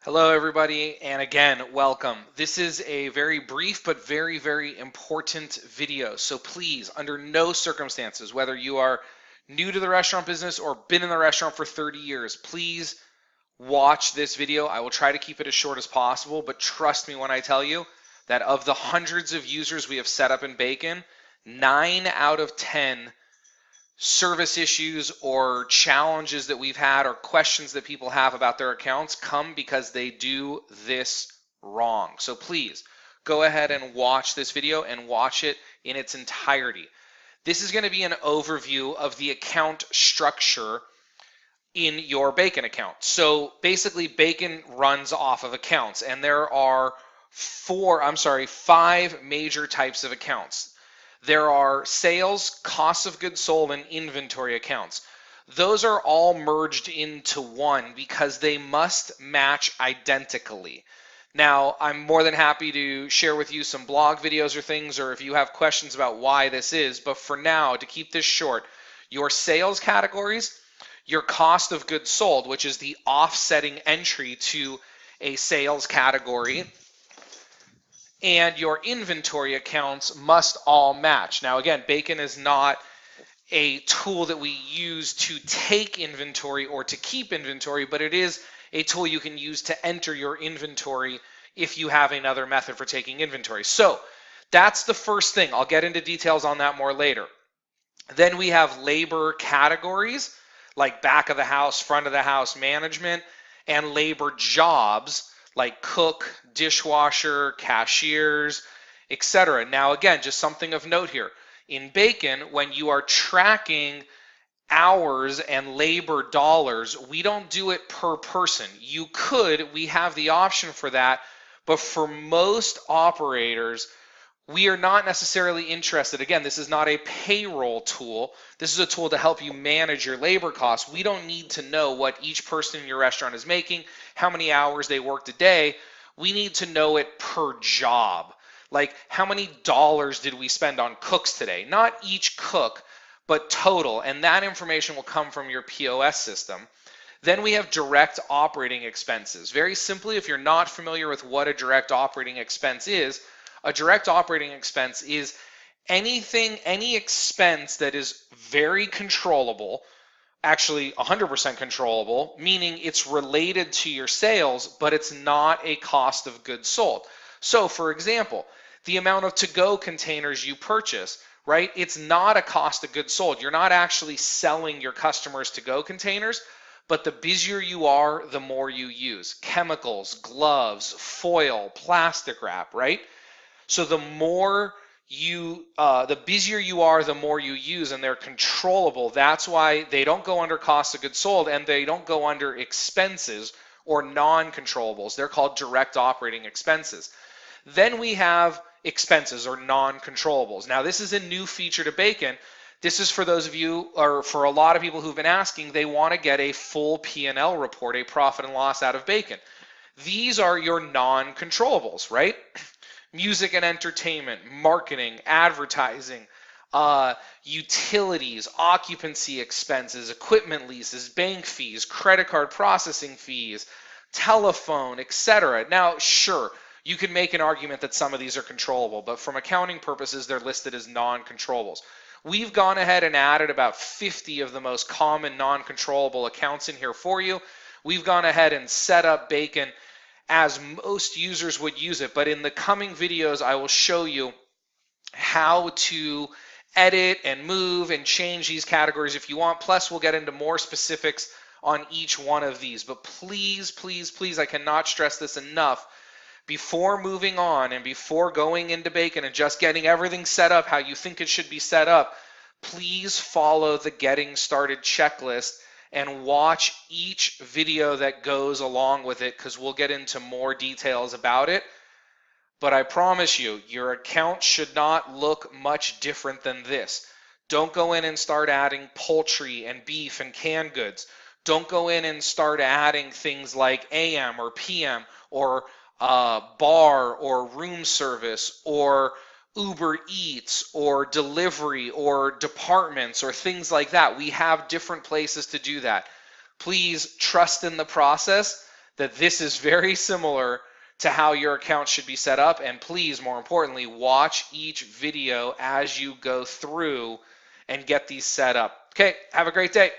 Hello, everybody, and again, welcome. This is a very brief but very important video. So please, under no circumstances, whether you are new to the restaurant business or been in the restaurant for 30 years, please watch this video. I will try to keep it as short as possible, but trust me when I tell you that of the hundreds of users we have set up in Bacon, 9 out of 10 service issues or challenges that we've had or questions that people have about their accounts come because they do this wrong. So please go ahead and watch this video and watch it in its entirety. This is going to be an overview of the account structure in your Bacon account. So basically Bacon runs off of accounts, and there are five major types of accounts. There are sales, cost of goods sold, and inventory accounts. Those are all merged into one because they must match identically. Now, I'm more than happy to share with you some blog videos or things, or if you have questions about why this is, but for now, to keep this short, your sales categories, your cost of goods sold, which is the offsetting entry to a sales category, and your inventory accounts must all match. Now, again, Bacon is not a tool that we use to take inventory or to keep inventory, but it is a tool you can use to enter your inventory if you have another method for taking inventory. So that's the first thing. I'll get into details on that more later. Then we have labor categories like back of the house, front of the house management, and labor jobs like cook, dishwasher, cashiers, etc. Now, again, just something of note here. In Bacon, when you are tracking hours and labor dollars, we don't do it per person. You could, we have the option for that, but for most operators, we are not necessarily interested. Again, this is not a payroll tool. This is a tool to help you manage your labor costs. We don't need to know what each person in your restaurant is making, how many hours they worked a day. We need to know it per job. Like, how many dollars did we spend on cooks today? Not each cook, but total. And that information will come from your POS system. Then we have direct operating expenses. Very simply, if you're not familiar with what a direct operating expense is, a direct operating expense is any expense that is very controllable, actually 100% controllable, meaning it's related to your sales, but it's not a cost of goods sold. So for example, the amount of to-go containers you purchase, right? It's not a cost of goods sold. You're not actually selling your customers to-go containers, but the busier you are, the more you use. Chemicals, gloves, foil, plastic wrap, right? So the busier you are, the more you use, and they're controllable. That's why they don't go under cost of goods sold, and they don't go under expenses or non-controllables. They're called direct operating expenses. Then we have expenses or non-controllables. Now, this is a new feature to Bacon. This is for those of you, or for a lot of people who've been asking, they want to get a full P&L report, a profit and loss out of Bacon. These are your non-controllables, right? Music and entertainment, marketing, advertising, utilities, occupancy expenses, equipment leases, bank fees, credit card processing fees, telephone, etc. Now, sure, you can make an argument that some of these are controllable, but from accounting purposes, they're listed as non-controllables. We've gone ahead and added about 50 of the most common non-controllable accounts in here for you. We've gone ahead and set up Bacon as most users would use it, but in the coming videos, I will show you how to edit and move and change these categories if you want. Plus, we'll get into more specifics on each one of these. But please, I cannot stress this enough. Before moving on and before going into Bacon and just getting everything set up how you think it should be set up, please follow the Getting Started checklist and watch each video that goes along with it, because we'll get into more details about it. But I promise you, your account should not look much different than this. Don't go in and start adding poultry and beef and canned goods. Don't go in and start adding things like AM or PM or bar or room service or Uber Eats or delivery or departments or things like that. We have different places to do that. Please trust in the process that this is very similar to how your account should be set up. And please, more importantly, watch each video as you go through and get these set up. Okay, have a great day.